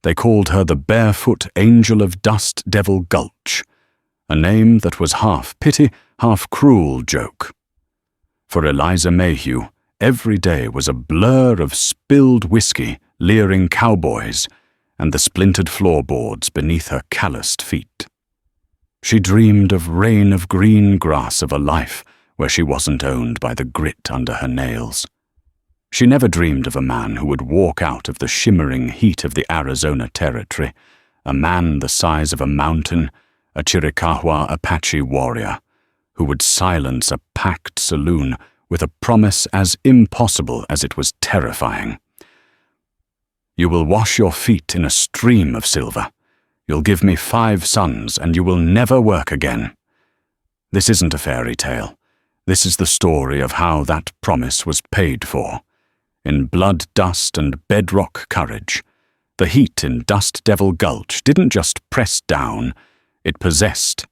They called her the Barefoot Angel of Dust Devil Gulch, a name that was half pity, half cruel joke. For Eliza Mayhew, every day was a blur of spilled whiskey, leering cowboys, and the splintered floorboards beneath her calloused feet. She dreamed of rain of green grass of a life where she wasn't owned by the grit under her nails. She never dreamed of a man who would walk out of the shimmering heat of the Arizona Territory, a man the size of a mountain, a Chiricahua Apache warrior, who would silence a packed saloon with a promise as impossible as it was terrifying. You will wash your feet in a stream of silver. You'll give me 5 sons, and you will never work again. This isn't a fairy tale. This is the story of how that promise was paid for. In blood, dust, and bedrock courage. The heat in Dust Devil Gulch didn't just press down, it possessed.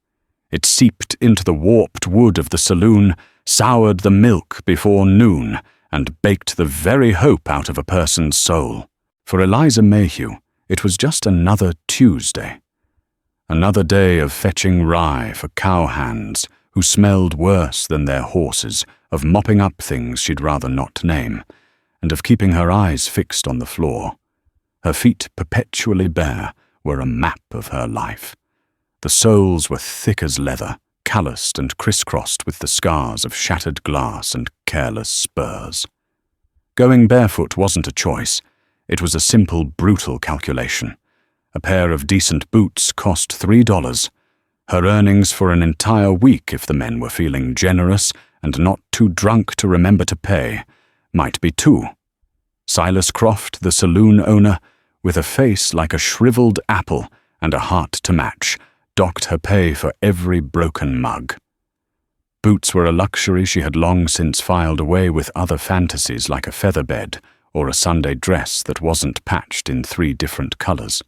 It seeped into the warped wood of the saloon, soured the milk before noon, and baked the very hope out of a person's soul. For Eliza Mayhew, it was just another Tuesday. Another day of fetching rye for cowhands who smelled worse than their horses, of mopping up things she'd rather not name, and of keeping her eyes fixed on the floor. Her feet perpetually bare were a map of her life. The soles were thick as leather, calloused and crisscrossed with the scars of shattered glass and careless spurs. Going barefoot wasn't a choice. It was a simple, brutal calculation. A pair of decent boots cost $3. Her earnings for an entire week, if the men were feeling generous and not too drunk to remember to pay, might be 2. Silas Croft, the saloon owner, with a face like a shriveled apple and a heart to match, docked her pay for every broken mug. Boots were a luxury she had long since filed away with other fantasies like a feather bed or a Sunday dress that wasn't patched in 3 different colors.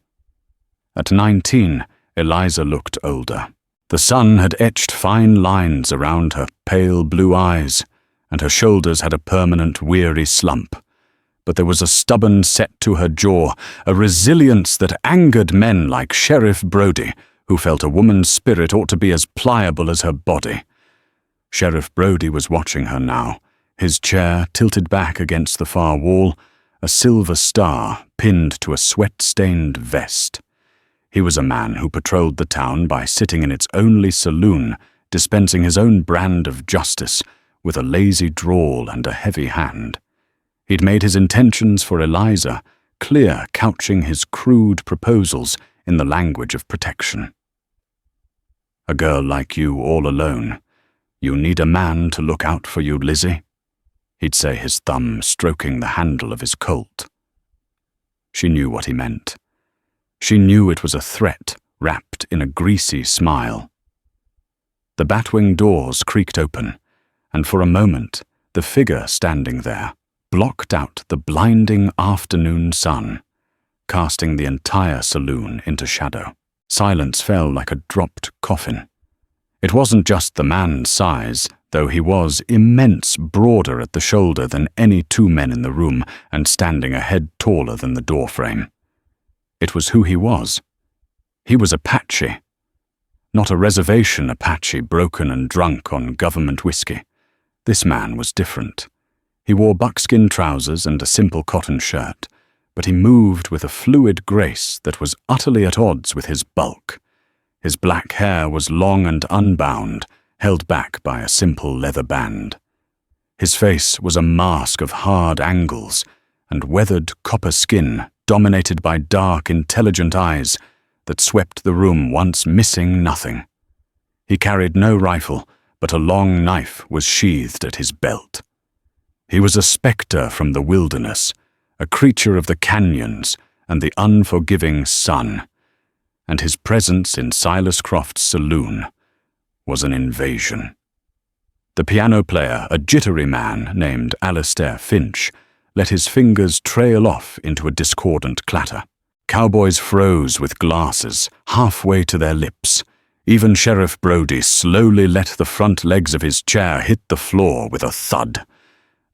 At 19, Eliza looked older. The sun had etched fine lines around her pale blue eyes, and her shoulders had a permanent weary slump. But there was a stubborn set to her jaw, a resilience that angered men like Sheriff Brody, who felt a woman's spirit ought to be as pliable as her body. Sheriff Brody was watching her now, his chair tilted back against the far wall, a silver star pinned to a sweat-stained vest. He was a man who patrolled the town by sitting in its only saloon, dispensing his own brand of justice, with a lazy drawl and a heavy hand. He'd made his intentions for Eliza clear, couching his crude proposals in the language of protection. A girl like you all alone. You need a man to look out for you, Lizzie, he'd say, his thumb stroking the handle of his Colt. She knew what he meant. She knew it was a threat wrapped in a greasy smile. The batwing doors creaked open, and for a moment the figure standing there blocked out the blinding afternoon sun, casting the entire saloon into shadow. Silence fell like a dropped coffin. It wasn't just the man's size, though he was immense broader at the shoulder than any 2 men in the room and standing a head taller than the doorframe. It was who he was. He was Apache. Not a reservation Apache broken and drunk on government whiskey. This man was different. He wore buckskin trousers and a simple cotton shirt, but he moved with a fluid grace that was utterly at odds with his bulk. His black hair was long and unbound, held back by a simple leather band. His face was a mask of hard angles and weathered copper skin dominated by dark, intelligent eyes that swept the room once missing nothing. He carried no rifle, but a long knife was sheathed at his belt. He was a specter from the wilderness, a creature of the canyons and the unforgiving sun, and his presence in Silas Croft's saloon was an invasion. The piano player, a jittery man named Alistair Finch, let his fingers trail off into a discordant clatter. Cowboys froze with glasses, halfway to their lips. Even Sheriff Brody slowly let the front legs of his chair hit the floor with a thud.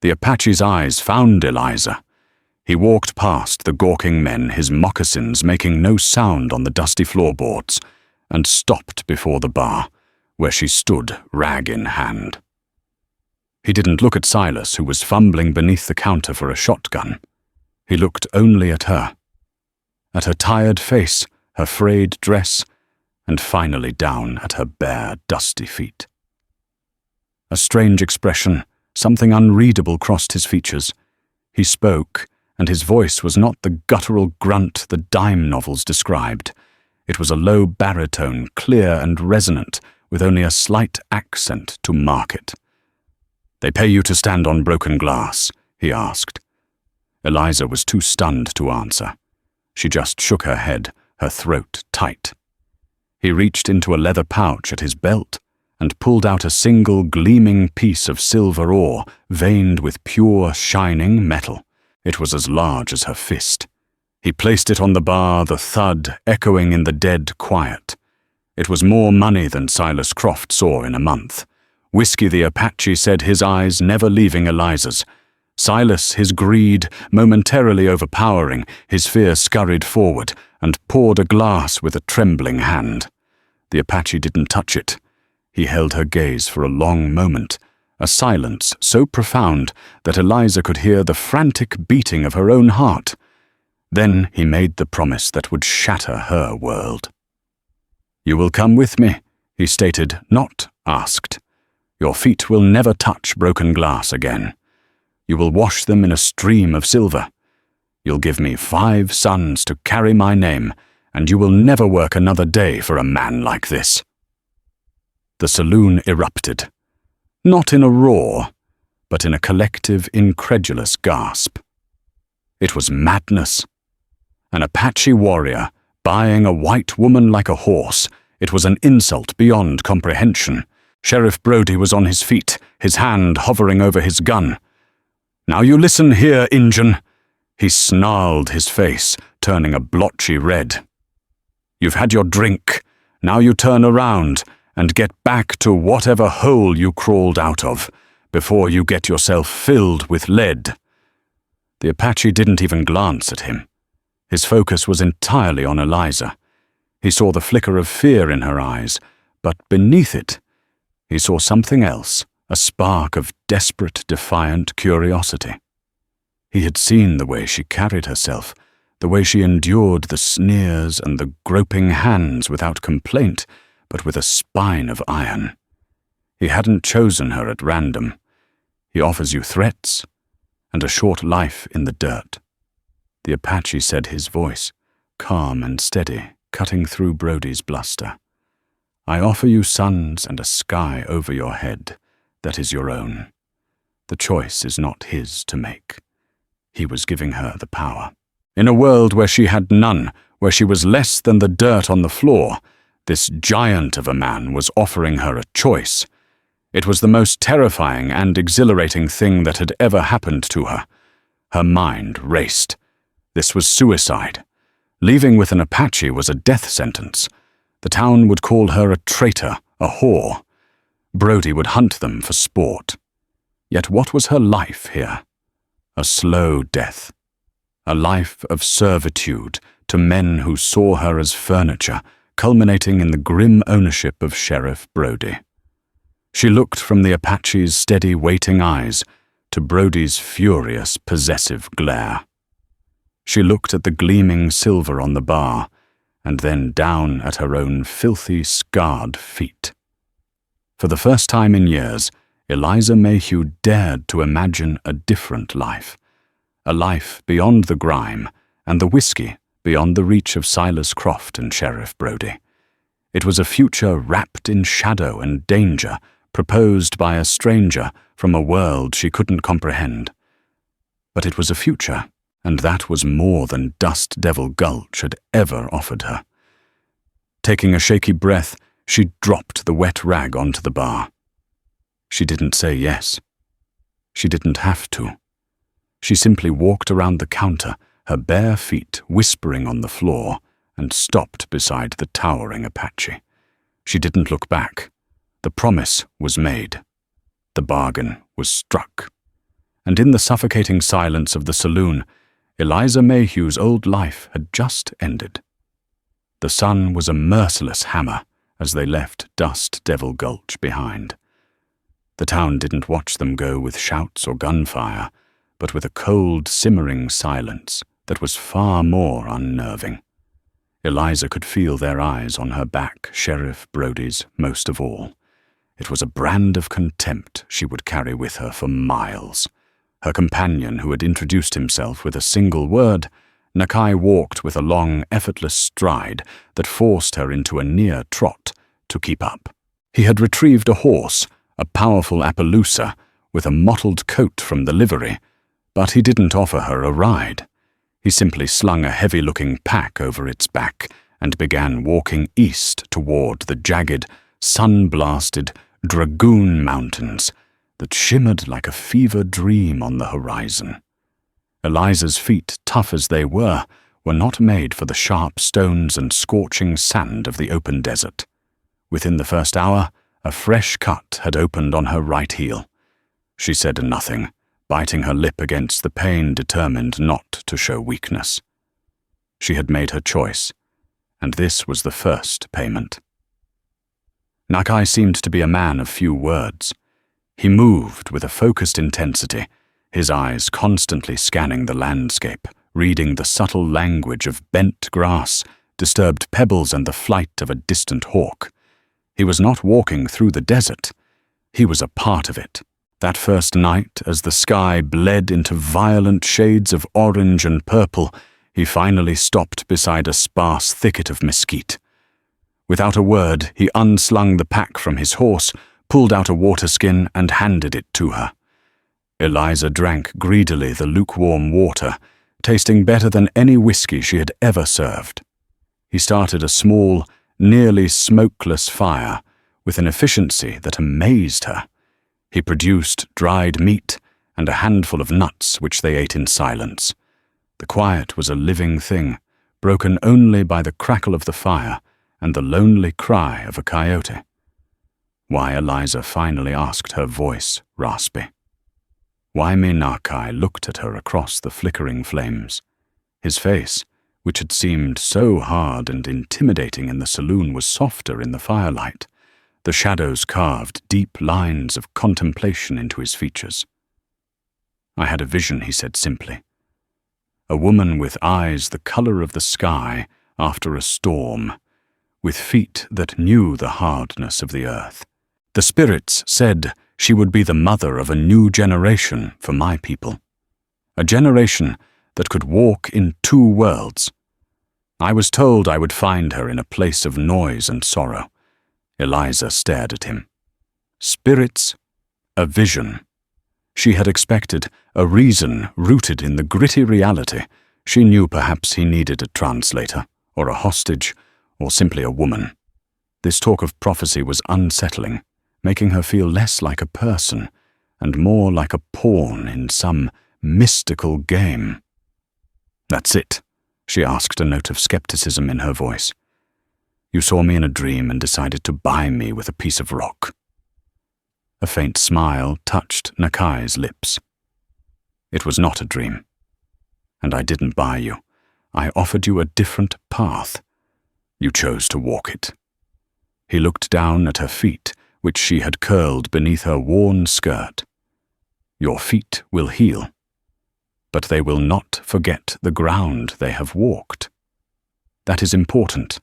The Apache's eyes found Eliza. He walked past the gawking men, his moccasins making no sound on the dusty floorboards, and stopped before the bar, where she stood, rag in hand. He didn't look at Silas, who was fumbling beneath the counter for a shotgun. He looked only at her tired face, her frayed dress, and finally down at her bare, dusty feet. A strange expression, something unreadable crossed his features. He spoke, and his voice was not the guttural grunt the dime novels described. It was a low baritone, clear and resonant, with only a slight accent to mark it. "They pay you to stand on broken glass?" he asked. Eliza was too stunned to answer. She just shook her head, her throat tight. He reached into a leather pouch at his belt and pulled out a single gleaming piece of silver ore veined with pure, shining metal. It was as large as her fist. He placed it on the bar, the thud echoing in the dead quiet. It was more money than Silas Croft saw in a month. Whiskey the Apache said his eyes never leaving Eliza's. Silas, his greed momentarily overpowering, his fear scurried forward and poured a glass with a trembling hand. The Apache didn't touch it. He held her gaze for a long moment, a silence so profound that Eliza could hear the frantic beating of her own heart. Then he made the promise that would shatter her world. "You will come with me," he stated, not asked. "Your feet will never touch broken glass again. You will wash them in a stream of silver. You'll give me 5 sons to carry my name, and you will never work another day for a man like this." The saloon erupted, not in a roar, but in a collective, incredulous gasp. It was madness. An Apache warrior buying a white woman like a horse. It was an insult beyond comprehension. Sheriff Brody was on his feet, his hand hovering over his gun. "Now you listen here, Injun." He snarled his face, turning a blotchy red. "You've had your drink. Now you turn around and get back to whatever hole you crawled out of, before you get yourself filled with lead." The Apache didn't even glance at him. His focus was entirely on Eliza. He saw the flicker of fear in her eyes, but beneath it, he saw something else, a spark of desperate, defiant curiosity. He had seen the way she carried herself, the way she endured the sneers and the groping hands without complaint, but with a spine of iron. He hadn't chosen her at random. He offers you threats and a short life in the dirt. The Apache said, his voice, calm and steady, cutting through Brody's bluster. "I offer you sons and a sky over your head that is your own. The choice is not his to make." He was giving her the power. In a world where she had none, where she was less than the dirt on the floor, this giant of a man was offering her a choice. It was the most terrifying and exhilarating thing that had ever happened to her. Her mind raced. This was suicide. Leaving with an Apache was a death sentence. The town would call her a traitor, a whore. Brody would hunt them for sport. Yet what was her life here? A slow death. A life of servitude to men who saw her as furniture, culminating in the grim ownership of Sheriff Brody. She looked from the Apache's steady, waiting eyes to Brody's furious, possessive glare. She looked at the gleaming silver on the bar, and then down at her own filthy, scarred feet. For the first time in years, Eliza Mayhew dared to imagine a different life. A life beyond the grime and the whiskey, beyond the reach of Silas Croft and Sheriff Brody. It was a future wrapped in shadow and danger, proposed by a stranger from a world she couldn't comprehend. But it was a future, and that was more than Dust Devil Gulch had ever offered her. Taking a shaky breath, she dropped the wet rag onto the bar. She didn't say yes. She didn't have to. She simply walked around the counter, her bare feet whispering on the floor, and stopped beside the towering Apache. She didn't look back. The promise was made. The bargain was struck. And in the suffocating silence of the saloon, Eliza Mayhew's old life had just ended. The sun was a merciless hammer as they left Dust Devil Gulch behind. The town didn't watch them go with shouts or gunfire, but with a cold, simmering silence that was far more unnerving. Eliza could feel their eyes on her back, Sheriff Brody's most of all. It was a brand of contempt she would carry with her for miles. Her companion, who had introduced himself with a single word, Nakai walked with a long, effortless stride that forced her into a near trot to keep up. He had retrieved a horse, a powerful Appaloosa, with a mottled coat from the livery, but he didn't offer her a ride. He simply slung a heavy-looking pack over its back and began walking east toward the jagged, sun-blasted Dragoon Mountains that shimmered like a fever dream on the horizon. Eliza's feet, tough as they were not made for the sharp stones and scorching sand of the open desert. Within the first hour, a fresh cut had opened on her right heel. She said nothing, biting her lip against the pain, determined not to show weakness. She had made her choice, and this was the first payment. Nakai seemed to be a man of few words. He moved with a focused intensity, his eyes constantly scanning the landscape, reading the subtle language of bent grass, disturbed pebbles, and the flight of a distant hawk. He was not walking through the desert. He was a part of it. That first night, as the sky bled into violent shades of orange and purple, he finally stopped beside a sparse thicket of mesquite. Without a word, he unslung the pack from his horse, pulled out a water skin, and handed it to her. Eliza drank greedily the lukewarm water, tasting better than any whiskey she had ever served. He started a small, nearly smokeless fire with an efficiency that amazed her. He produced dried meat and a handful of nuts which they ate in silence. The quiet was a living thing, broken only by the crackle of the fire and the lonely cry of a coyote. Why, Eliza finally asked, her voice raspy. Waime Nakai looked at her across the flickering flames. His face, which had seemed so hard and intimidating in the saloon, was softer in the firelight. The shadows carved deep lines of contemplation into his features. I had a vision, he said simply. A woman with eyes the color of the sky after a storm, with feet that knew the hardness of the earth. The spirits said she would be the mother of a new generation for my people. A generation that could walk in two worlds. I was told I would find her in a place of noise and sorrow. Eliza stared at him. Spirits, a vision. She had expected a reason rooted in the gritty reality. She knew perhaps he needed a translator, or a hostage, or simply a woman. This talk of prophecy was unsettling, making her feel less like a person and more like a pawn in some mystical game. That's it, she asked, a note of skepticism in her voice. You saw me in a dream and decided to buy me with a piece of rock. A faint smile touched Nakai's lips. It was not a dream. And I didn't buy you. I offered you a different path. You chose to walk it. He looked down at her feet, which she had curled beneath her worn skirt. Your feet will heal, but they will not forget the ground they have walked. That is important.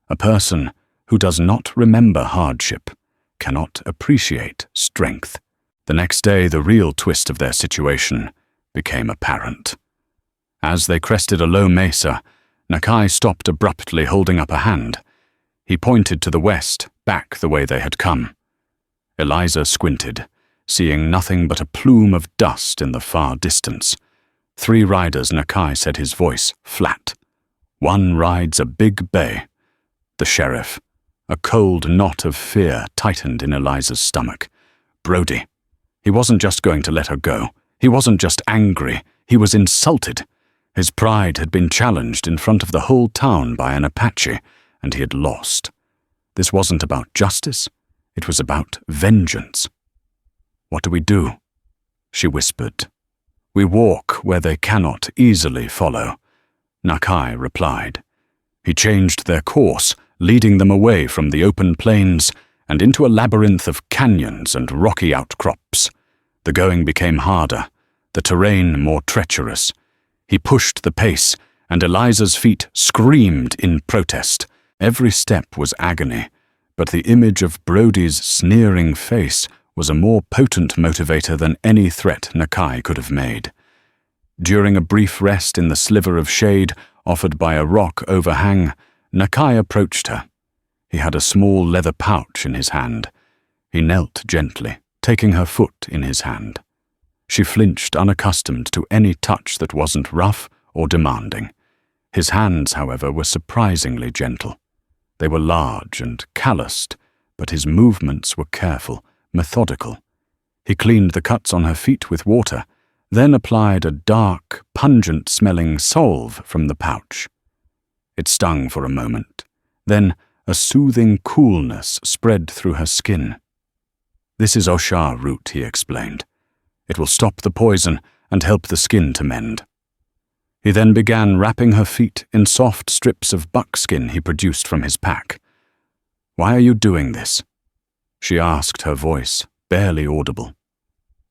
A person who does not remember hardship cannot appreciate strength. The next day, the real twist of their situation became apparent. As they crested a low mesa, Nakai stopped abruptly, holding up a hand. He pointed to the west, back the way they had come. Eliza squinted, seeing nothing but a plume of dust in the far distance. 3 riders, Nakai said, his voice flat. One rides a big bay. The sheriff. A cold knot of fear tightened in Eliza's stomach. Brody. He wasn't just going to let her go. He wasn't just angry. He was insulted. His pride had been challenged in front of the whole town by an Apache, and he had lost. This wasn't about justice. It was about vengeance. What do we do? She whispered. "We walk where they cannot easily follow," Nakai replied. He changed their course, leading them away from the open plains and into a labyrinth of canyons and rocky outcrops. The going became harder, the terrain more treacherous. He pushed the pace, and Eliza's feet screamed in protest. Every step was agony, but the image of Brody's sneering face was a more potent motivator than any threat Nakai could have made. During a brief rest in the sliver of shade offered by a rock overhang, Nakai approached her. He had a small leather pouch in his hand. He knelt gently, taking her foot in his hand. She flinched, unaccustomed to any touch that wasn't rough or demanding. His hands, however, were surprisingly gentle. They were large and calloused, but his movements were careful, methodical. He cleaned the cuts on her feet with water, then applied a dark, pungent-smelling salve from the pouch. It stung for a moment. Then a soothing coolness spread through her skin. "This is Oshar root," he explained. "It will stop the poison and help the skin to mend." He then began wrapping her feet in soft strips of buckskin he produced from his pack. "Why are you doing this?" she asked, her voice barely audible.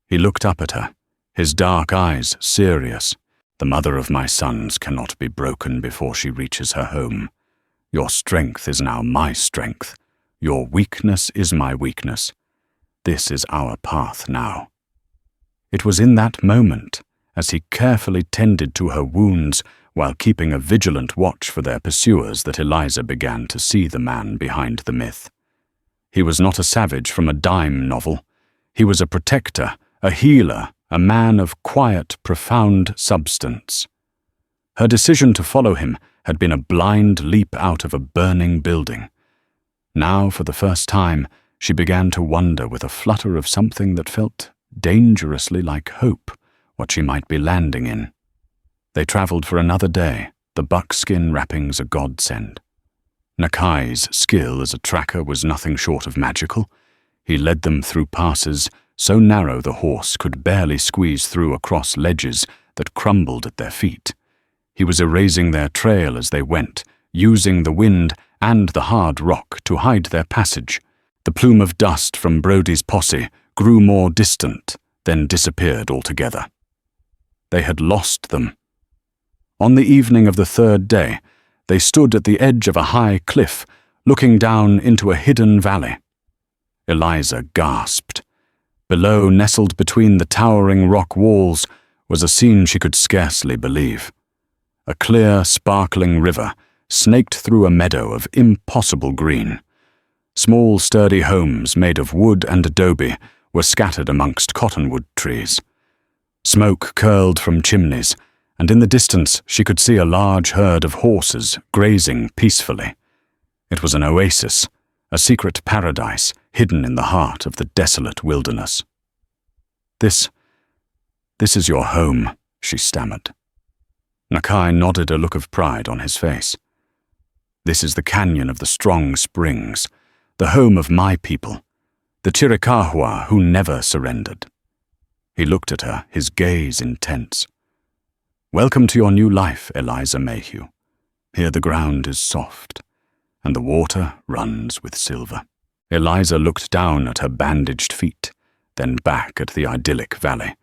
He looked up at her, his dark eyes serious. "The mother of my sons cannot be broken before she reaches her home. Your strength is now my strength. Your weakness is my weakness. This is our path now." It was in that moment, as he carefully tended to her wounds while keeping a vigilant watch for their pursuers, that Eliza began to see the man behind the myth. He was not a savage from a dime novel. He was a protector, a healer, a man of quiet, profound substance. Her decision to follow him had been a blind leap out of a burning building. Now, for the first time, she began to wonder with a flutter of something that felt dangerously like hope, what she might be landing in. They traveled for another day, the buckskin wrappings a godsend. Nakai's skill as a tracker was nothing short of magical. He led them through passes so narrow the horse could barely squeeze through across ledges that crumbled at their feet. He was erasing their trail as they went, using the wind and the hard rock to hide their passage. The plume of dust from Brody's posse grew more distant, then disappeared altogether. They had lost them. On the evening of the third day, they stood at the edge of a high cliff, looking down into a hidden valley. Eliza gasped. Below, nestled between the towering rock walls, was a scene she could scarcely believe. A clear, sparkling river snaked through a meadow of impossible green. Small, sturdy homes made of wood and adobe were scattered amongst cottonwood trees. Smoke curled from chimneys, and in the distance she could see a large herd of horses grazing peacefully. It was an oasis, a secret paradise hidden in the heart of the desolate wilderness. This is your home," she stammered. Nakai nodded, a look of pride on his face. "This is the canyon of the strong springs, the home of my people, the Chiricahua who never surrendered." He looked at her, his gaze intense. "Welcome to your new life, Eliza Mayhew. Here the ground is soft, and the water runs with silver." Eliza looked down at her bandaged feet, then back at the idyllic valley.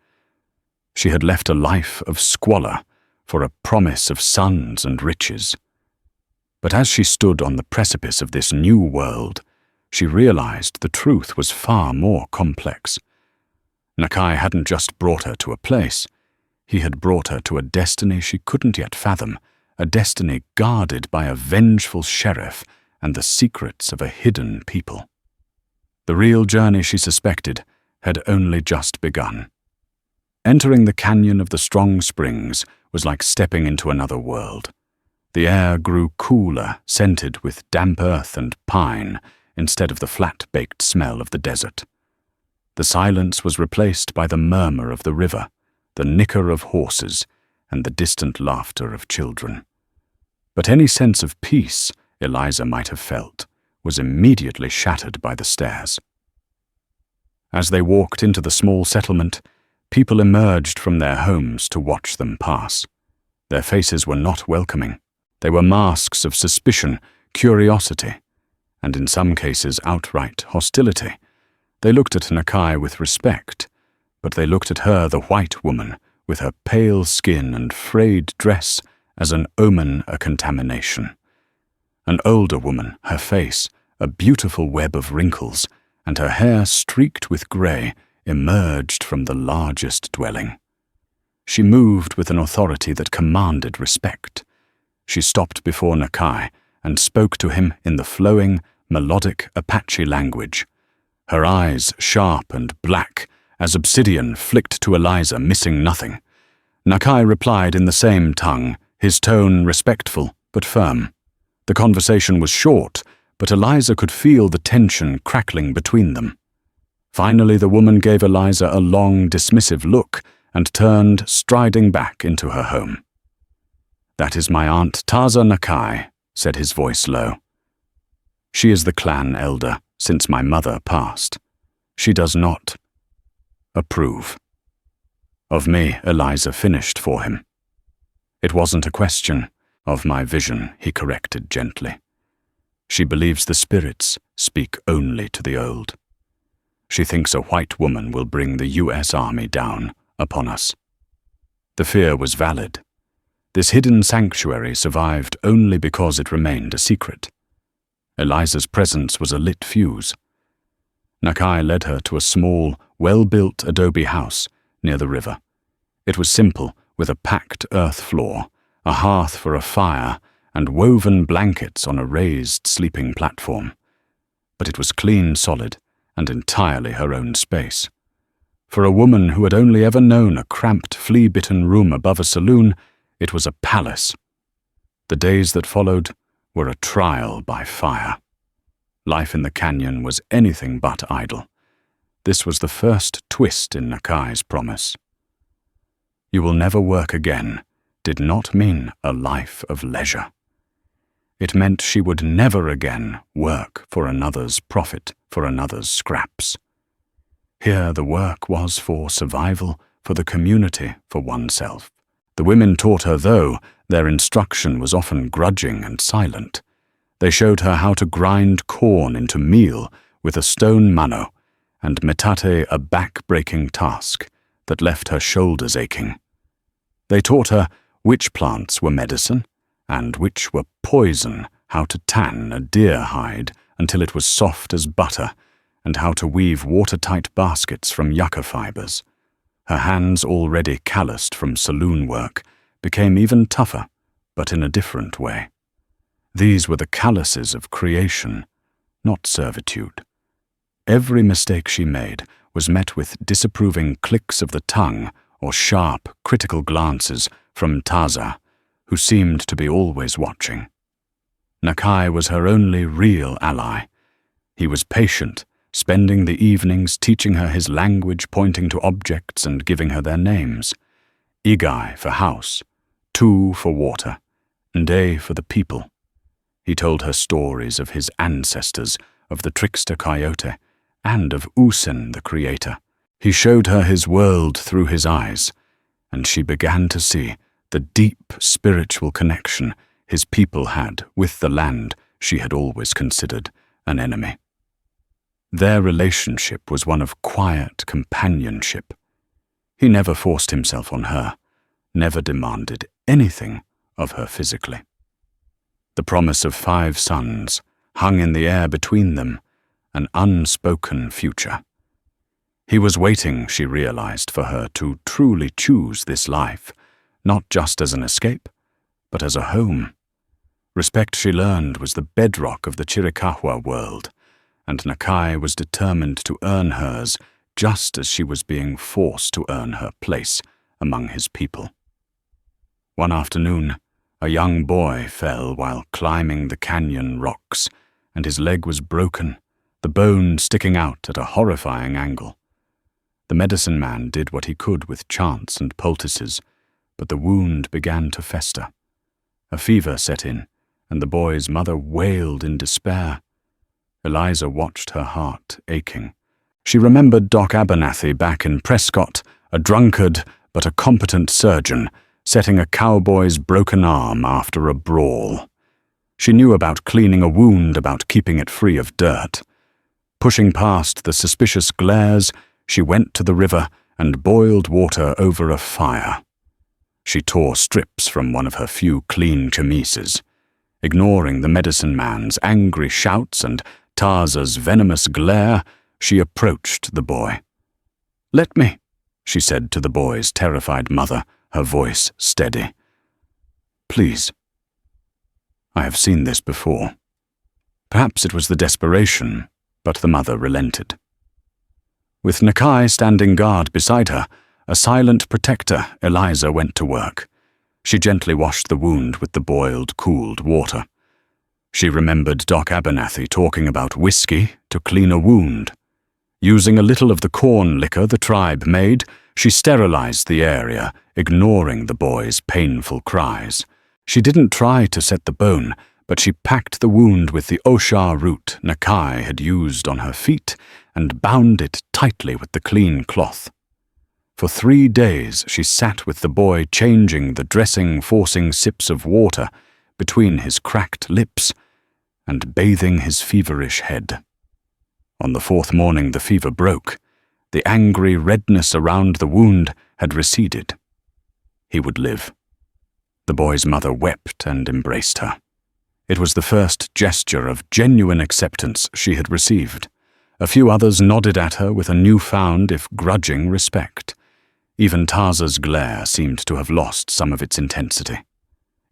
She had left a life of squalor for a promise of sons and riches. But as she stood on the precipice of this new world, she realized the truth was far more complex. Nakai hadn't just brought her to a place. He had brought her to a destiny she couldn't yet fathom, a destiny guarded by a vengeful sheriff and the secrets of a hidden people. The real journey, she suspected, had only just begun. Entering the canyon of the strong springs was like stepping into another world. The air grew cooler, scented with damp earth and pine, instead of the flat-baked smell of the desert. The silence was replaced by the murmur of the river, the nicker of horses, and the distant laughter of children. But any sense of peace Eliza might have felt was immediately shattered by the stairs. As they walked into the small settlement, People emerged from their homes to watch them pass. Their faces were not welcoming. They were masks of suspicion, curiosity, and in some cases outright hostility. They looked at Nakai with respect, but they looked at her, the white woman, with her pale skin and frayed dress, as an omen of contamination. An older woman, her face, a beautiful web of wrinkles, and her hair streaked with grey, emerged from the largest dwelling. She moved with an authority that commanded respect. She stopped before Nakai and spoke to him in the flowing, melodic Apache language. Her eyes, sharp and black, as obsidian, flicked to Eliza, missing nothing. Nakai replied in the same tongue, his tone respectful but firm. The conversation was short, but Eliza could feel the tension crackling between them. Finally, the woman gave Eliza a long, dismissive look and turned, striding back into her home. "That is my Aunt Taza Nakai," said his voice low. "She is the clan elder since my mother passed. She does not approve." Of me, Eliza finished for him. "It wasn't a question of my vision," he corrected gently. "She believes the spirits speak only to the old. She thinks a white woman will bring the U.S. Army down upon us." The fear was valid. This hidden sanctuary survived only because it remained a secret. Eliza's presence was a lit fuse. Nakai led her to a small, well-built adobe house near the river. It was simple, with a packed earth floor, a hearth for a fire, and woven blankets on a raised sleeping platform. But it was clean, solid, and entirely her own space. For a woman who had only ever known a cramped, flea-bitten room above a saloon, it was a palace. The days that followed were a trial by fire. Life in the canyon was anything but idle. This was the first twist in Nakai's promise. "You will never work again" did not mean a life of leisure. It meant she would never again work for another's profit, for another's scraps. Here the work was for survival, for the community, for oneself. The women taught her, though their instruction was often grudging and silent. They showed her how to grind corn into meal with a stone mano, and metate, a back-breaking task that left her shoulders aching. They taught her which plants were medicine and which were poison, how to tan a deer hide until it was soft as butter, and how to weave watertight baskets from yucca fibers. Her hands, already calloused from saloon work, became even tougher, but in a different way. These were the calluses of creation, not servitude. Every mistake she made was met with disapproving clicks of the tongue or sharp, critical glances from Taza, who seemed to be always watching. Nakai was her only real ally. He was patient, spending the evenings teaching her his language, pointing to objects and giving her their names. Igai for house, Tu for water, Nde for the people. He told her stories of his ancestors, of the trickster coyote, and of Usen, the creator. He showed her his world through his eyes, and she began to see the deep spiritual connection his people had with the land she had always considered an enemy. Their relationship was one of quiet companionship. He never forced himself on her, never demanded anything of her physically. The promise of 5 sons hung in the air between them, an unspoken future. He was waiting, she realized, for her to truly choose this life, not just as an escape, but as a home. Respect, she learned, was the bedrock of the Chiricahua world, and Nakai was determined to earn hers just as she was being forced to earn her place among his people. One afternoon, a young boy fell while climbing the canyon rocks, and his leg was broken, the bone sticking out at a horrifying angle. The medicine man did what he could with chants and poultices, but the wound began to fester. A fever set in, and the boy's mother wailed in despair. Eliza watched her heart aching. She remembered Doc Abernathy back in Prescott, a drunkard but a competent surgeon, setting a cowboy's broken arm after a brawl. She knew about cleaning a wound, about keeping it free of dirt. Pushing past the suspicious glares, she went to the river and boiled water over a fire. She tore strips from one of her few clean chemises. Ignoring the medicine man's angry shouts and Tarza's venomous glare, she approached the boy. "Let me," she said to the boy's terrified mother, her voice steady. "Please." I have seen this before. Perhaps it was the desperation, but the mother relented. With Nakai standing guard beside her, a silent protector, Eliza went to work. She gently washed the wound with the boiled, cooled water. She remembered Doc Abernathy talking about whiskey to clean a wound. Using a little of the corn liquor the tribe made, she sterilized the area, ignoring the boy's painful cries. She didn't try to set the bone, but she packed the wound with the osha root Nakai had used on her feet and bound it tightly with the clean cloth. For 3 days she sat with the boy, changing the dressing, forcing sips of water between his cracked lips and bathing his feverish head. On the 4th morning the fever broke. The angry redness around the wound had receded. He would live. The boy's mother wept and embraced her. It was the first gesture of genuine acceptance she had received. A few others nodded at her with a newfound, if grudging, respect. Even Tarza's glare seemed to have lost some of its intensity.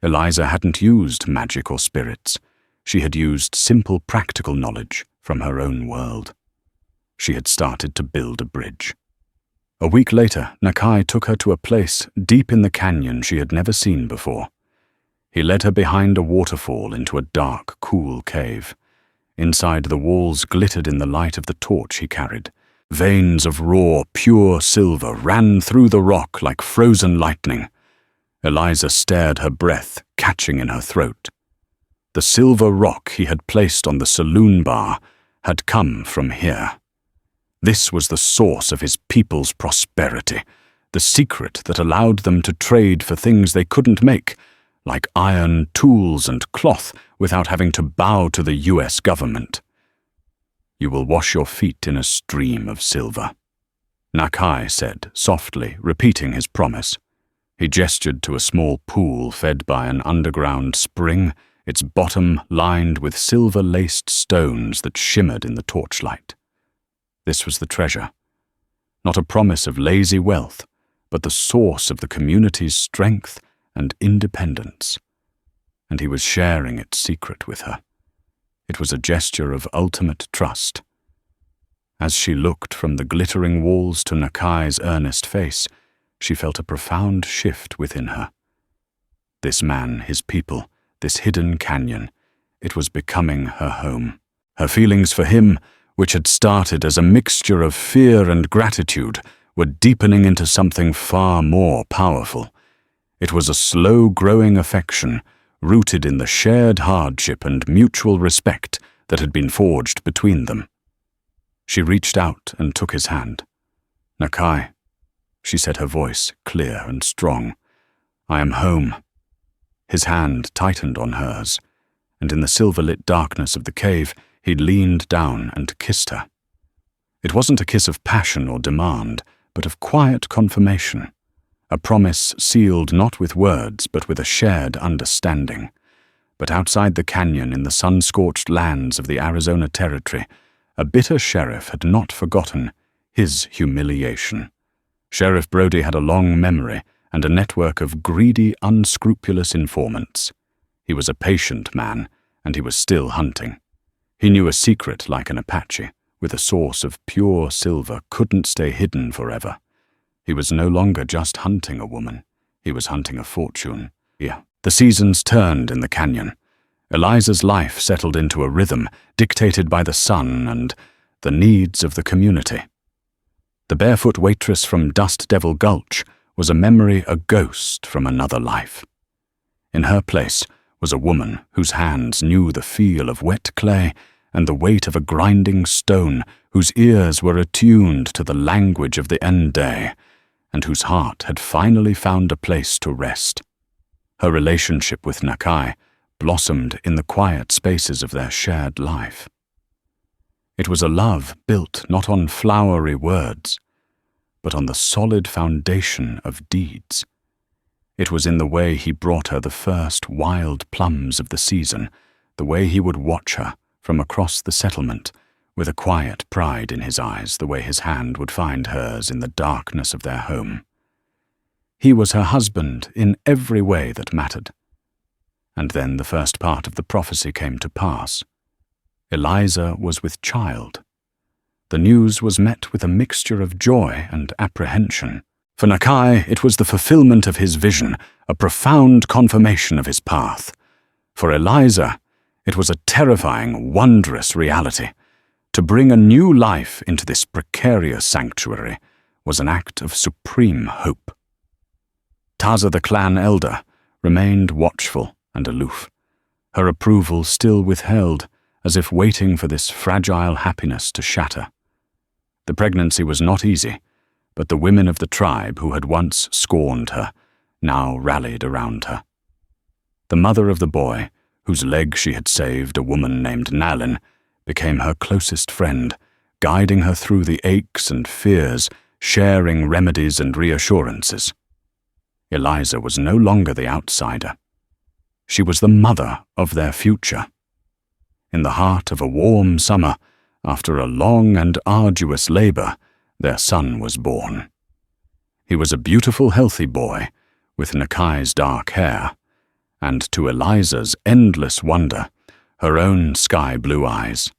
Eliza hadn't used magic or spirits. She had used simple practical knowledge from her own world. She had started to build a bridge. A week later, Nakai took her to a place deep in the canyon she had never seen before. He led her behind a waterfall into a dark, cool cave. Inside, the walls glittered in the light of the torch he carried. Veins of raw, pure silver ran through the rock like frozen lightning. Eliza stared, her breath catching in her throat. The silver rock he had placed on the saloon bar had come from here. This was the source of his people's prosperity, the secret that allowed them to trade for things they couldn't make, like iron, tools, and cloth, without having to bow to the US government. "You will wash your feet in a stream of silver," Nakai said, softly, repeating his promise. He gestured to a small pool fed by an underground spring, its bottom lined with silver-laced stones that shimmered in the torchlight. This was the treasure. Not a promise of lazy wealth, but the source of the community's strength and independence. And he was sharing its secret with her. It was a gesture of ultimate trust. As she looked from the glittering walls to Nakai's earnest face, she felt a profound shift within her. This man, his people, this hidden canyon, it was becoming her home. Her feelings for him, which had started as a mixture of fear and gratitude, were deepening into something far more powerful. It was a slow-growing affection, rooted in the shared hardship and mutual respect that had been forged between them. She reached out and took his hand. "Nakai," she said, her voice clear and strong, "I am home." His hand tightened on hers, and in the silver-lit darkness of the cave, he leaned down and kissed her. It wasn't a kiss of passion or demand, but of quiet confirmation, a promise sealed not with words, but with a shared understanding. But outside the canyon, in the sun-scorched lands of the Arizona Territory, a bitter sheriff had not forgotten his humiliation. Sheriff Brody had a long memory and a network of greedy, unscrupulous informants. He was a patient man, and he was still hunting. He knew a secret like an Apache, with a source of pure silver, couldn't stay hidden forever. He was no longer just hunting a woman. He was hunting a fortune. The seasons turned in the canyon. Eliza's life settled into a rhythm dictated by the sun and the needs of the community. The barefoot waitress from Dust Devil Gulch was a memory, a ghost from another life. In her place was a woman whose hands knew the feel of wet clay and the weight of a grinding stone, whose ears were attuned to the language of the end day, and whose heart had finally found a place to rest. Her relationship with Nakai blossomed in the quiet spaces of their shared life. It was a love built not on flowery words, but on the solid foundation of deeds. It was in the way he brought her the first wild plums of the season, the way he would watch her from across the settlement, with a quiet pride in his eyes, the way his hand would find hers in the darkness of their home. He was her husband in every way that mattered. And then the first part of the prophecy came to pass. Eliza was with child. The news was met with a mixture of joy and apprehension. For Nakai, it was the fulfillment of his vision, a profound confirmation of his path. For Eliza, it was a terrifying, wondrous reality. To bring a new life into this precarious sanctuary was an act of supreme hope. Taza, the clan elder, remained watchful and aloof, her approval still withheld, as if waiting for this fragile happiness to shatter. The pregnancy was not easy, but the women of the tribe who had once scorned her now rallied around her. The mother of the boy, whose leg she had saved, a woman named Nalin, became her closest friend, guiding her through the aches and fears, sharing remedies and reassurances. Eliza was no longer the outsider. She was the mother of their future. In the heart of a warm summer, after a long and arduous labor, their son was born. He was a beautiful, healthy boy, with Nakai's dark hair, and to Eliza's endless wonder, her own sky-blue eyes.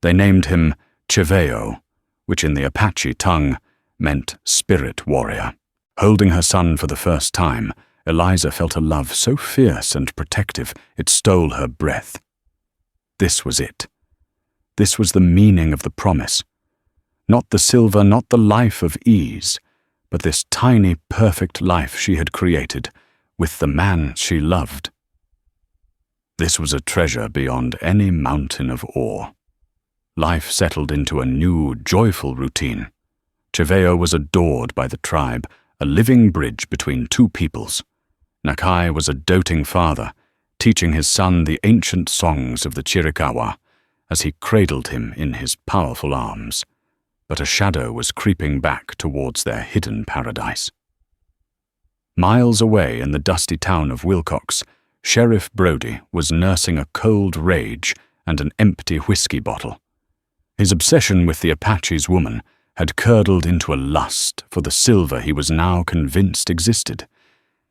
They named him Cheveo, which in the Apache tongue meant spirit warrior. Holding her son for the first time, Eliza felt a love so fierce and protective it stole her breath. This was it. This was the meaning of the promise. Not the silver, not the life of ease, but this tiny, perfect life she had created with the man she loved. This was a treasure beyond any mountain of awe. Life settled into a new, joyful routine. Cheveo was adored by the tribe, a living bridge between two peoples. Nakai was a doting father, teaching his son the ancient songs of the Chiricahua as he cradled him in his powerful arms. But a shadow was creeping back towards their hidden paradise. Miles away in the dusty town of Wilcox, Sheriff Brody was nursing a cold rage and an empty whiskey bottle. His obsession with the Apache's woman had curdled into a lust for the silver he was now convinced existed.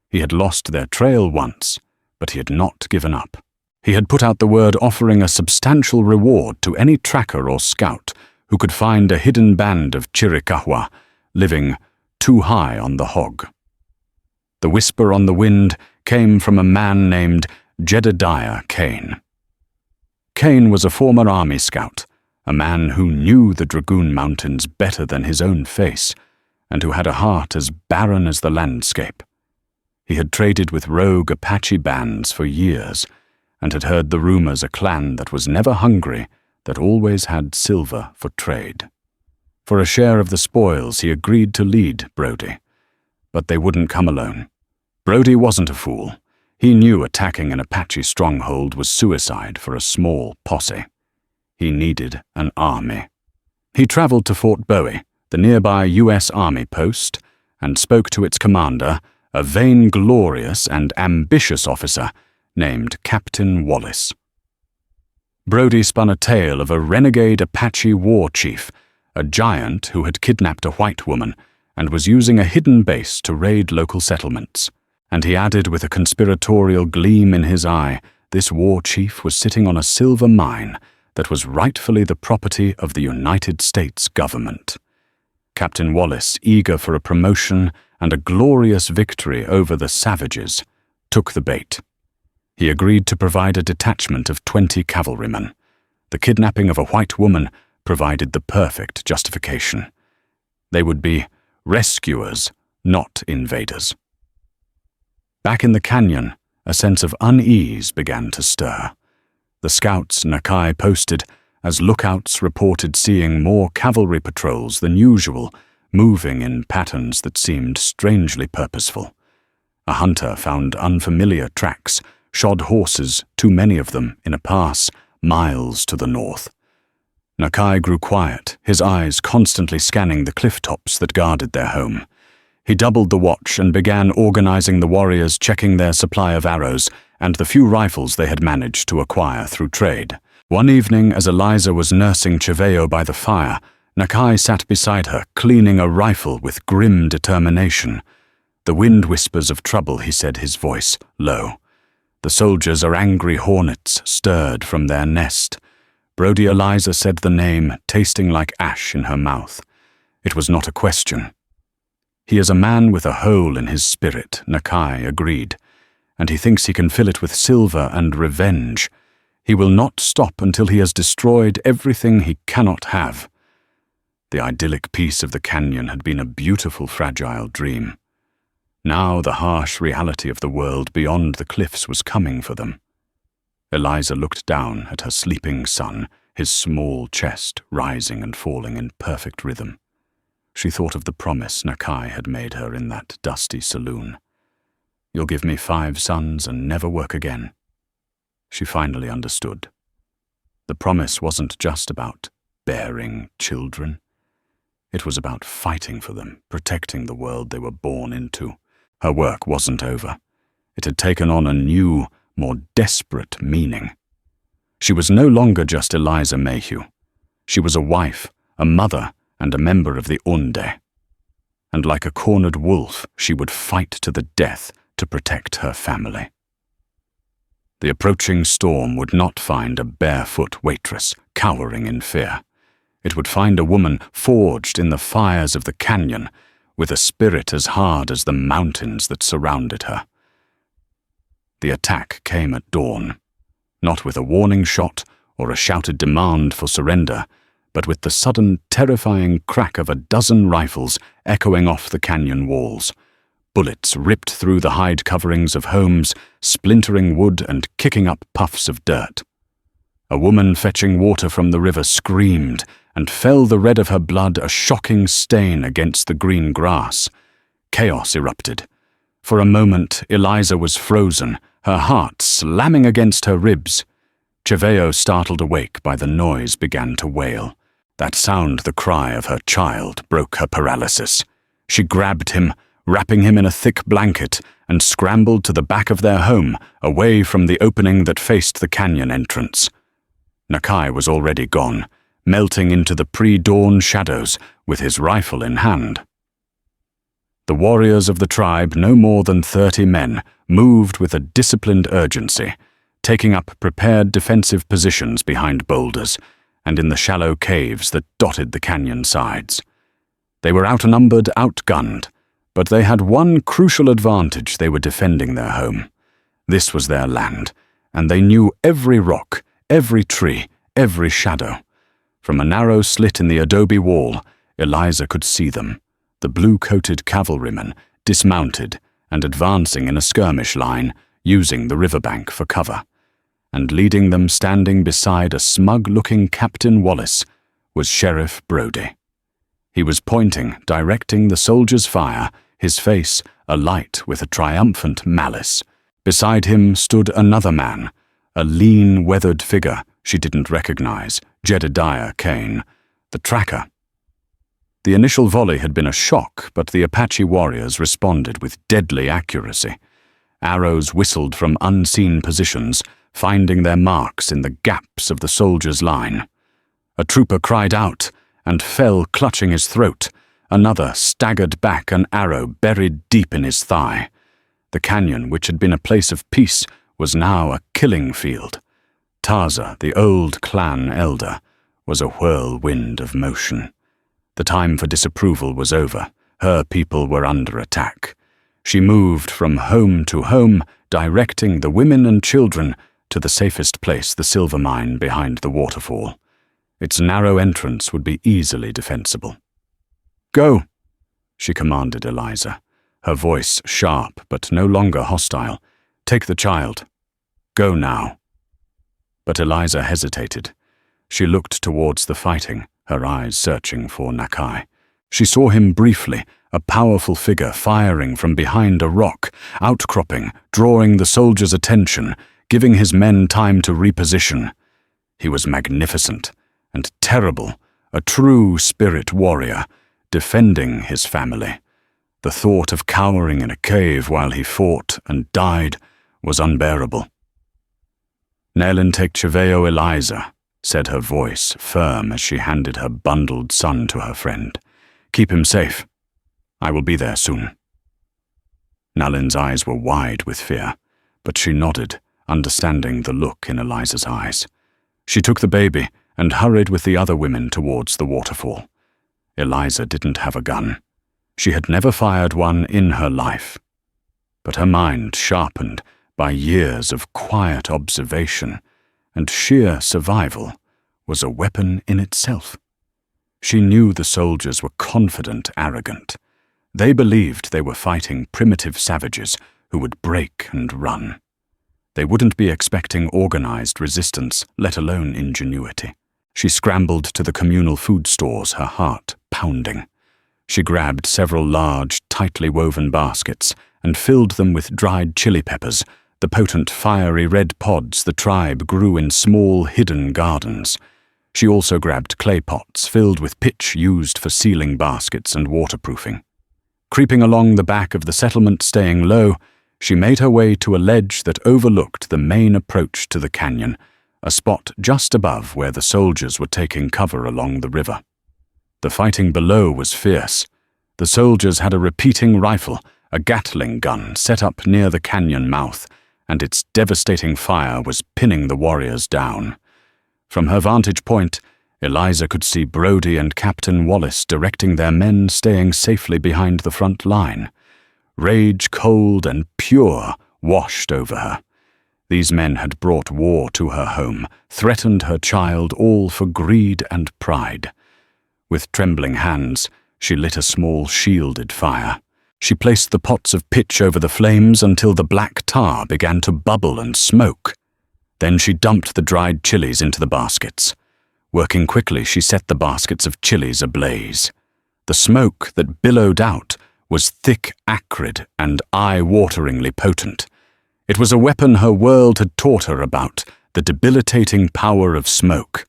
He had lost their trail once, but he had not given up. He had put out the word offering a substantial reward to any tracker or scout who could find a hidden band of Chiricahua living too high on the hog. The whisper on the wind came from a man named Jedediah Kane. Kane was a former army scout, a man who knew the Dragoon Mountains better than his own face, and who had a heart as barren as the landscape. He had traded with rogue Apache bands for years, and had heard the rumors a clan that was never hungry, that always had silver for trade. For a share of the spoils he agreed to lead Brody, but they wouldn't come alone. Brody wasn't a fool. He knew attacking an Apache stronghold was suicide for a small posse. He needed an army. He traveled to Fort Bowie, the nearby U.S. Army post, and spoke to its commander, a vainglorious and ambitious officer named Captain Wallace. Brody spun a tale of a renegade Apache war chief, a giant who had kidnapped a white woman and was using a hidden base to raid local settlements. And he added with a conspiratorial gleam in his eye, this war chief was sitting on a silver mine that was rightfully the property of the United States government. Captain Wallace, eager for a promotion and a glorious victory over the savages, took the bait. He agreed to provide a detachment of 20 cavalrymen. The kidnapping of a white woman provided the perfect justification. They would be rescuers, not invaders. Back in the canyon, a sense of unease began to stir. The scouts Nakai posted, as lookouts reported seeing more cavalry patrols than usual, moving in patterns that seemed strangely purposeful. A hunter found unfamiliar tracks, shod horses, too many of them, in a pass miles to the north. Nakai grew quiet, his eyes constantly scanning the cliff tops that guarded their home. He doubled the watch and began organizing the warriors, checking their supply of arrows and the few rifles they had managed to acquire through trade. One evening, as Eliza was nursing Cheveo by the fire, Nakai sat beside her, cleaning a rifle with grim determination. "The wind whispers of trouble," he said, his voice low. "The soldiers are angry hornets, stirred from their nest." Brody Eliza said the name, tasting like ash in her mouth. It was not a question. "He is a man with a hole in his spirit," Nakai agreed, "and he thinks he can fill it with silver and revenge. He will not stop until he has destroyed everything he cannot have." The idyllic peace of the canyon had been a beautiful, fragile dream. Now the harsh reality of the world beyond the cliffs was coming for them. Eliza looked down at her sleeping son, his small chest rising and falling in perfect rhythm. She thought of the promise Nakai had made her in that dusty saloon. "You'll give me 5 sons and never work again." She finally understood. The promise wasn't just about bearing children. It was about fighting for them, protecting the world they were born into. Her work wasn't over. It had taken on a new, more desperate meaning. She was no longer just Eliza Mayhew. She was a wife, a mother, and a member of the Unde. And like a cornered wolf, she would fight to the death to protect her family. The approaching storm would not find a barefoot waitress cowering in fear. It would find a woman forged in the fires of the canyon, with a spirit as hard as the mountains that surrounded her. The attack came at dawn, not with a warning shot or a shouted demand for surrender, but with the sudden, terrifying crack of a dozen rifles echoing off the canyon walls. Bullets ripped through the hide coverings of homes, splintering wood and kicking up puffs of dirt. A woman fetching water from the river screamed, and fell the red of her blood a shocking stain against the green grass. Chaos erupted. For a moment, Eliza was frozen, her heart slamming against her ribs. Cheveo, startled awake by the noise, began to wail. That sound, the cry of her child, broke her paralysis. She grabbed him, wrapping him in a thick blanket, and scrambled to the back of their home, away from the opening that faced the canyon entrance. Nakai was already gone, melting into the pre-dawn shadows with his rifle in hand. The warriors of the tribe, no more than 30 men, moved with a disciplined urgency, taking up prepared defensive positions behind boulders and in the shallow caves that dotted the canyon sides. They were outnumbered, outgunned, but they had one crucial advantage: they were defending their home. This was their land, and they knew every rock, every tree, every shadow. From a narrow slit in the adobe wall, Eliza could see them, the blue-coated cavalrymen, dismounted and advancing in a skirmish line, using the riverbank for cover. And leading them, standing beside a smug-looking Captain Wallace, was Sheriff Brody. He was pointing, directing the soldiers' fire, his face alight with a triumphant malice. Beside him stood another man, a lean, weathered figure she didn't recognize, Jedediah Kane, the tracker. The initial volley had been a shock, but the Apache warriors responded with deadly accuracy. Arrows whistled from unseen positions, finding their marks in the gaps of the soldiers' line. A trooper cried out and fell, clutching his throat. Another staggered back, an arrow buried deep in his thigh. The canyon, which had been a place of peace, was now a killing field. Taza, the old clan elder, was a whirlwind of motion. The time for disapproval was over. Her people were under attack. She moved from home to home, directing the women and children to the safest place, the silver mine behind the waterfall. Its narrow entrance would be easily defensible. "Go," she commanded Eliza, her voice sharp but no longer hostile. "Take the child. Go now." But Eliza hesitated. She looked towards the fighting, her eyes searching for Nakai. She saw him briefly, a powerful figure firing from behind a rock, outcropping, drawing the soldiers' attention, giving his men time to reposition. He was magnificent and terrible, a true spirit warrior, defending his family. The thought of cowering in a cave while he fought and died was unbearable. "Nelen take Cheveo Eliza," said her voice, firm as she handed her bundled son to her friend. "Keep him safe. I will be there soon." Nalen's eyes were wide with fear, but she nodded, understanding the look in Eliza's eyes. She took the baby and hurried with the other women towards the waterfall. Eliza didn't have a gun. She had never fired one in her life. But her mind, sharpened by years of quiet observation and sheer survival, was a weapon in itself. She knew the soldiers were confident, arrogant. They believed they were fighting primitive savages who would break and run. They wouldn't be expecting organized resistance, let alone ingenuity. She scrambled to the communal food stores, her heart pounding. She grabbed several large, tightly woven baskets and filled them with dried chili peppers, the potent, fiery red pods the tribe grew in small, hidden gardens. She also grabbed clay pots filled with pitch used for sealing baskets and waterproofing. Creeping along the back of the settlement, staying low, she made her way to a ledge that overlooked the main approach to the canyon, a spot just above where the soldiers were taking cover along the river. The fighting below was fierce. The soldiers had a repeating rifle, a Gatling gun set up near the canyon mouth, and its devastating fire was pinning the warriors down. From her vantage point, Eliza could see Brody and Captain Wallace directing their men, staying safely behind the front line. Rage, cold and pure, washed over her. These men had brought war to her home, threatened her child, all for greed and pride. With trembling hands, she lit a small shielded fire. She placed the pots of pitch over the flames until the black tar began to bubble and smoke. Then she dumped the dried chilies into the baskets. Working quickly, she set the baskets of chilies ablaze. The smoke that billowed out was thick, acrid, and eye-wateringly potent. It was a weapon her world had taught her about, the debilitating power of smoke.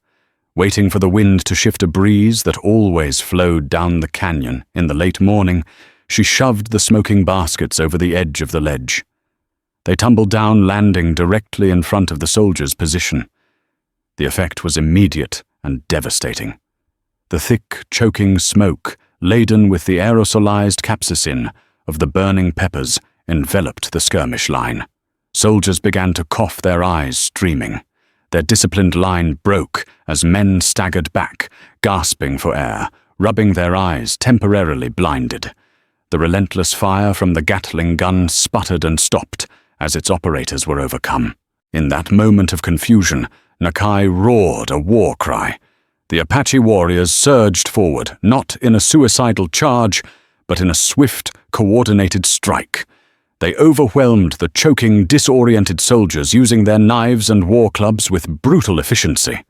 Waiting for the wind to shift a breeze that always flowed down the canyon in the late morning, she shoved the smoking baskets over the edge of the ledge. They tumbled down, landing directly in front of the soldiers' position. The effect was immediate and devastating. The thick, choking smoke, laden with the aerosolized capsaicin of the burning peppers, enveloped the skirmish line. Soldiers began to cough, their eyes streaming. Their disciplined line broke as men staggered back, gasping for air, rubbing their eyes, temporarily blinded. The relentless fire from the Gatling gun sputtered and stopped as its operators were overcome. In that moment of confusion, Nakai roared a war cry. The Apache warriors surged forward, not in a suicidal charge, but in a swift, coordinated strike. They overwhelmed the choking, disoriented soldiers, using their knives and war clubs with brutal efficiency.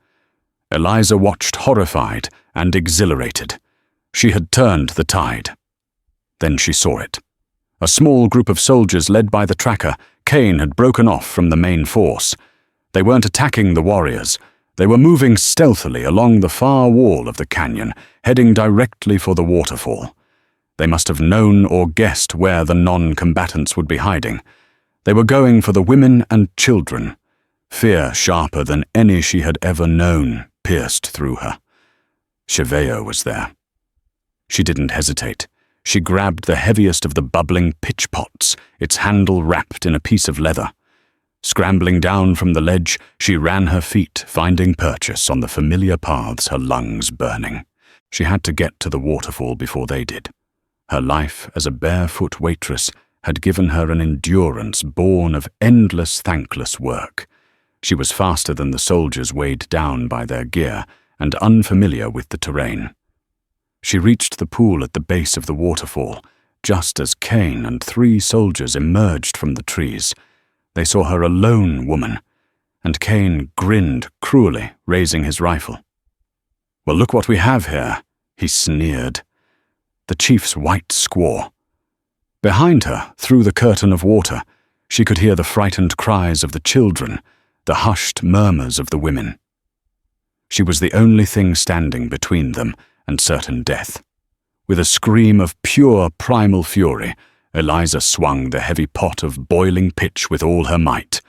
Eliza watched, horrified and exhilarated. She had turned the tide. Then she saw it. A small group of soldiers led by the tracker, Kane, had broken off from the main force. They weren't attacking the warriors. They were moving stealthily along the far wall of the canyon, heading directly for the waterfall. They must have known or guessed where the non-combatants would be hiding. They were going for the women and children. Fear sharper than any she had ever known pierced through her. Cheveo was there. She didn't hesitate. She grabbed the heaviest of the bubbling pitch pots, its handle wrapped in a piece of leather. Scrambling down from the ledge, she ran her feet, finding purchase on the familiar paths, her lungs burning. She had to get to the waterfall before they did. Her life as a barefoot waitress had given her an endurance born of endless, thankless work. She was faster than the soldiers, weighed down by their gear and unfamiliar with the terrain. She reached the pool at the base of the waterfall, just as Kane and 3 soldiers emerged from the trees. They saw her a lone woman, and Kane grinned cruelly, raising his rifle. "Well, look what we have here," he sneered. the chief's white squaw. Behind her, through the curtain of water, she could hear the frightened cries of the children, the hushed murmurs of the women. She was the only thing standing between them and certain death. With a scream of pure primal fury, Eliza swung the heavy pot of boiling pitch with all her might.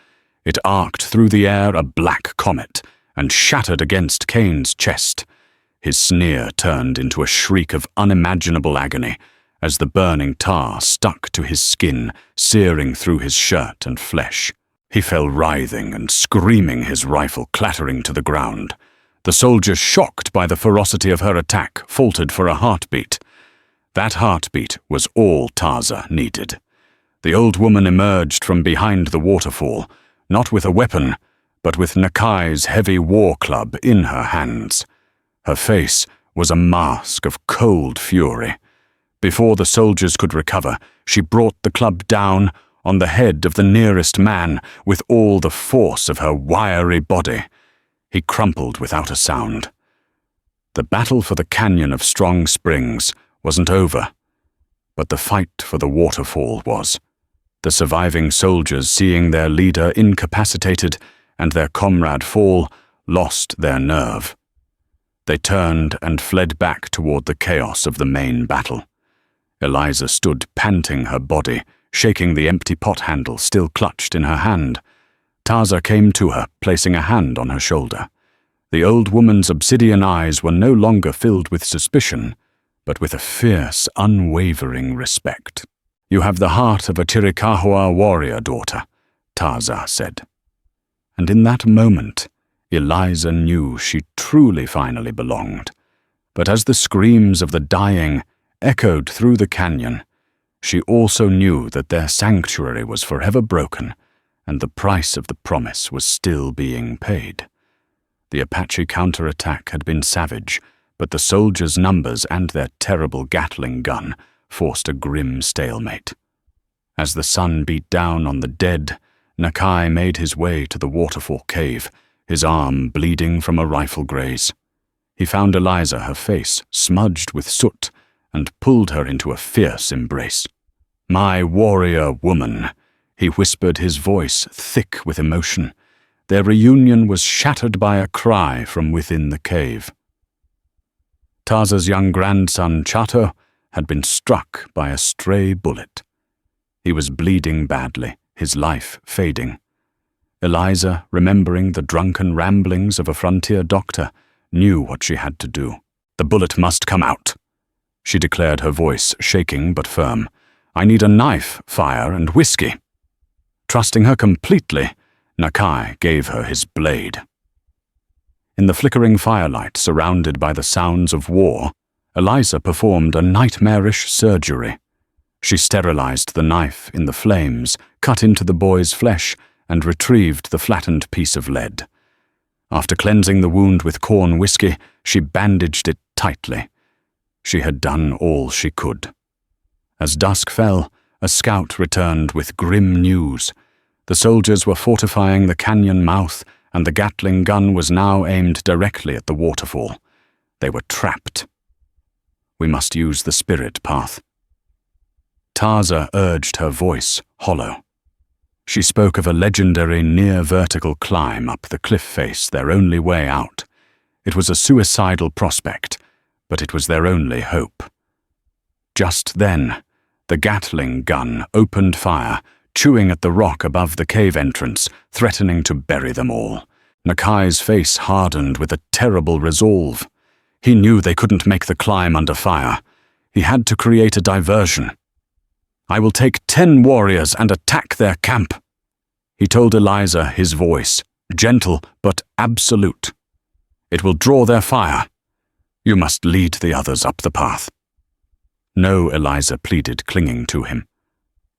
It arced through the air a black comet and shattered against Cain's chest. His sneer turned into a shriek of unimaginable agony as the burning tar stuck to his skin, searing through his shirt and flesh. He fell writhing and screaming, his rifle clattering to the ground. The soldier, shocked by the ferocity of her attack, faltered for a heartbeat. That heartbeat was all Taza needed. The old woman emerged from behind the waterfall, not with a weapon, but with Nakai's heavy war club in her hands. Her face was a mask of cold fury. Before the soldiers could recover, she brought the club down on the head of the nearest man with all the force of her wiry body. He crumpled without a sound. The battle for the Canyon of Strong Springs wasn't over, but the fight for the waterfall was. The surviving soldiers, seeing their leader incapacitated and their comrade fall, lost their nerve. They turned and fled back toward the chaos of the main battle. Eliza stood panting, her body shaking, the empty pot handle still clutched in her hand. Taza came to her, placing a hand on her shoulder. The old woman's obsidian eyes were no longer filled with suspicion, but with a fierce, unwavering respect. "You have the heart of a Chiricahua warrior, daughter," Taza said. And in that moment, Eliza knew she truly finally belonged. But as the screams of the dying echoed through the canyon, she also knew that their sanctuary was forever broken, and the price of the promise was still being paid. The Apache counterattack had been savage, but the soldiers' numbers and their terrible Gatling gun forced a grim stalemate. As the sun beat down on the dead, Nakai made his way to the waterfall cave, his arm bleeding from a rifle graze. He found Eliza, her face smudged with soot, and pulled her into a fierce embrace. "My warrior woman," he whispered, his voice thick with emotion. Their reunion was shattered by a cry from within the cave. Taza's young grandson, Chato, had been struck by a stray bullet. He was bleeding badly, his life fading. Eliza, remembering the drunken ramblings of a frontier doctor, knew what she had to do. "The bullet must come out," she declared, her voice shaking but firm. "I need a knife, fire, and whiskey." Trusting her completely, Nakai gave her his blade. In the flickering firelight, surrounded by the sounds of war, Eliza performed a nightmarish surgery. She sterilized the knife in the flames, cut into the boy's flesh, and retrieved the flattened piece of lead. After cleansing the wound with corn whiskey, she bandaged it tightly. She had done all she could. As dusk fell, a scout returned with grim news. The soldiers were fortifying the canyon mouth, and the Gatling gun was now aimed directly at the waterfall. They were trapped. "We must use the spirit path." Taza urged, her voice hollow. She spoke of a legendary near-vertical climb up the cliff face, their only way out. It was a suicidal prospect, but it was their only hope. Just then, the Gatling gun opened fire, chewing at the rock above the cave entrance, threatening to bury them all. Nakai's face hardened with a terrible resolve. He knew they couldn't make the climb under fire. He had to create a diversion. "I will take 10 warriors and attack their camp," he told Eliza, his voice gentle but absolute. "It will draw their fire. You must lead the others up the path." "No," Eliza pleaded, clinging to him.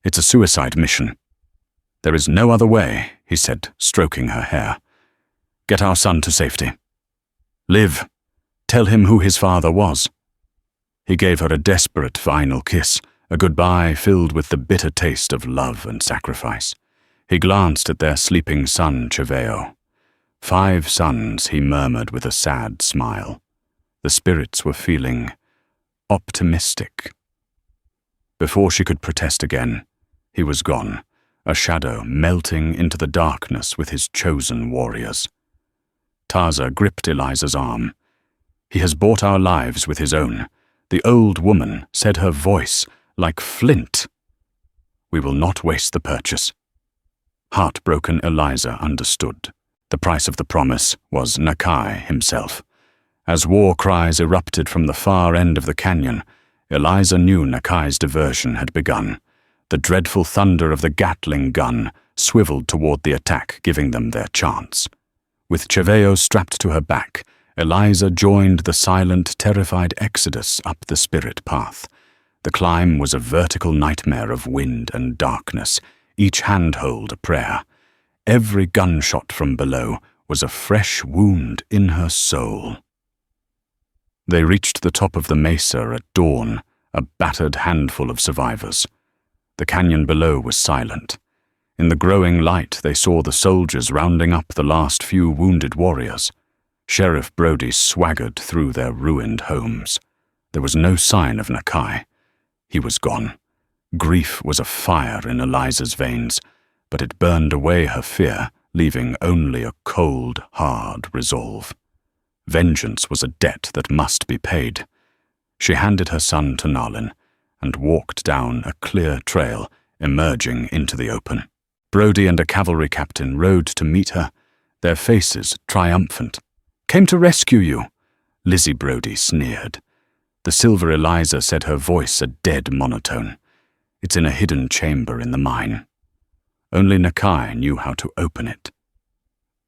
"It's a suicide mission." "There is no other way," he said, stroking her hair. "Get our son to safety. Live. Tell him who his father was." He gave her a desperate final kiss, a goodbye filled with the bitter taste of love and sacrifice. He glanced at their sleeping son, Cheveo. 5 sons, he murmured with a sad smile. The spirits were feeling optimistic. Before she could protest again, he was gone, a shadow melting into the darkness with his chosen warriors. Taza gripped Eliza's arm. "He has bought our lives with his own." The old woman said, her voice like flint. "We will not waste the purchase." Heartbroken Eliza understood. The price of the promise was Nakai himself. As war cries erupted from the far end of the canyon, Eliza knew Nakai's diversion had begun. The dreadful thunder of the Gatling gun swiveled toward the attack, giving them their chance. With Cheveo strapped to her back, Eliza joined the silent, terrified exodus up the spirit path. The climb was a vertical nightmare of wind and darkness, each handhold a prayer. Every gunshot from below was a fresh wound in her soul. They reached the top of the mesa at dawn, a battered handful of survivors. The canyon below was silent. In the growing light, they saw the soldiers rounding up the last few wounded warriors. Sheriff Brody swaggered through their ruined homes. There was no sign of Nakai. He was gone. Grief was a fire in Eliza's veins, but it burned away her fear, leaving only a cold, hard resolve. Vengeance was a debt that must be paid. She handed her son to Nalin and walked down a clear trail, emerging into the open. Brody and a cavalry captain rode to meet her, their faces triumphant. "Came to rescue you," Lizzie Brody sneered. The silver Eliza said, her voice a dead monotone. "It's in a hidden chamber in the mine. Only Nakai knew how to open it."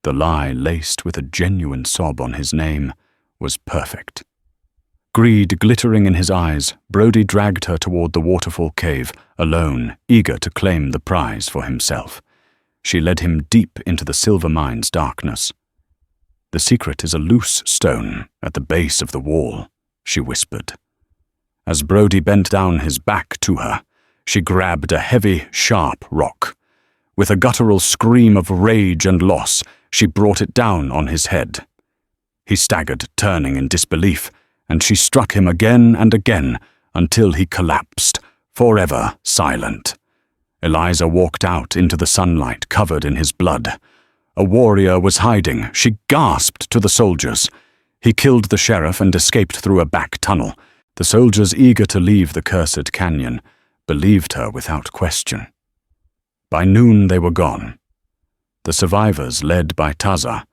The lie, laced with a genuine sob on his name, was perfect. Greed glittering in his eyes, Brody dragged her toward the waterfall cave, alone, eager to claim the prize for himself. She led him deep into the silver mine's darkness. "The secret is a loose stone at the base of the wall," she whispered. As Brody bent down his back to her, she grabbed a heavy, sharp rock. With a guttural scream of rage and loss, she brought it down on his head. He staggered, turning in disbelief, and she struck him again and again until he collapsed, forever silent. Eliza walked out into the sunlight, covered in his blood. A warrior was hiding. She gasped to the soldiers. He killed the sheriff and escaped through a back tunnel. The soldiers, eager to leave the cursed canyon, believed her without question. By noon they were gone. The survivors, led by Taza,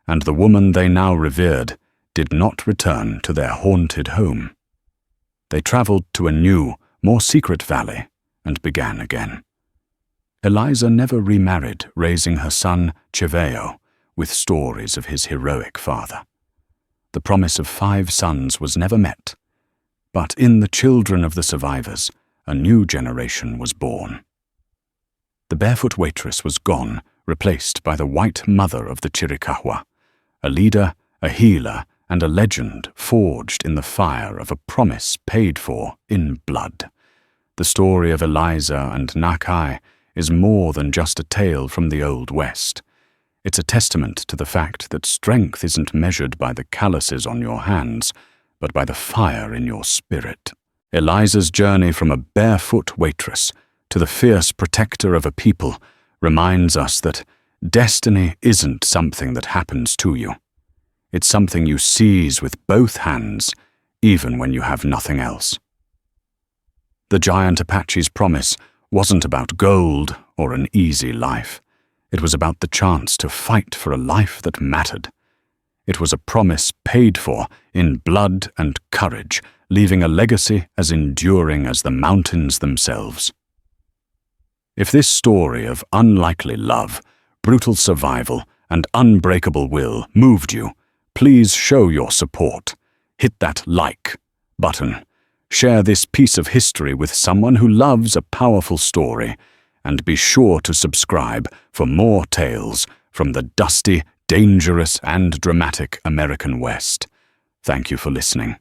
and the woman they now revered, did not return to their haunted home. They traveled to a new, more secret valley and began again. Eliza never remarried, raising her son Cheveo with stories of his heroic father. The promise of 5 sons was never met, but in the children of the survivors, a new generation was born. The barefoot waitress was gone, replaced by the white mother of the Chiricahua, a leader, a healer, and a legend forged in the fire of a promise paid for in blood. The story of Eliza and Nakai is more than just a tale from the Old West. It's a testament to the fact that strength isn't measured by the calluses on your hands, but by the fire in your spirit. Eliza's journey from a barefoot waitress to the fierce protector of a people reminds us that destiny isn't something that happens to you. It's something you seize with both hands, even when you have nothing else. The giant Apache's promise wasn't about gold or an easy life. It was about the chance to fight for a life that mattered. It was a promise paid for in blood and courage, leaving a legacy as enduring as the mountains themselves. If this story of unlikely love, brutal survival, and unbreakable will moved you, please show your support. Hit that like button. Share this piece of history with someone who loves a powerful story, and be sure to subscribe for more tales from the dusty, dangerous, and dramatic American West. Thank you for listening.